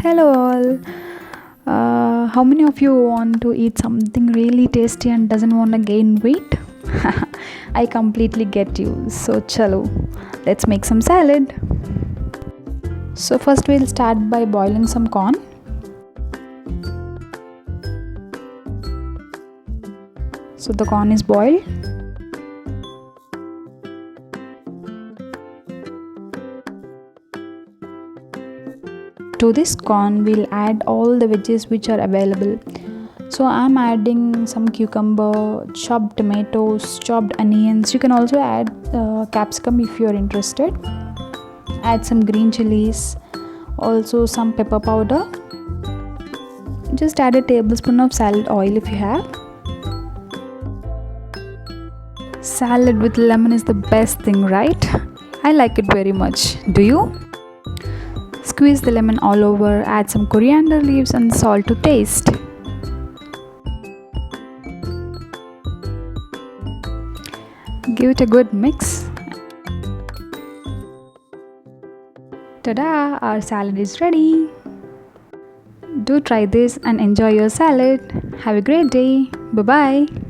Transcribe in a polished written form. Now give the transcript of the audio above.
Hello, all. How many of you want to eat something really tasty and doesn't want to gain weight? I completely get you. So, chalo, let's make some salad. So, first, we'll start by boiling some corn. So, the corn is boiled. To this corn, we'll add all the veggies which are available. So I'm adding some cucumber, chopped tomatoes, chopped onions. You can also add capsicum if you're interested. Add some green chilies, also some pepper powder. Just add a tablespoon of salad oil if you have. Salad with lemon is the best thing, right? I like it very much. Do you? Squeeze the lemon all over, add some coriander leaves and salt to taste. Give it a good mix. Tada! Our salad is ready. Do try this and enjoy your salad. Have a great day. Bye bye.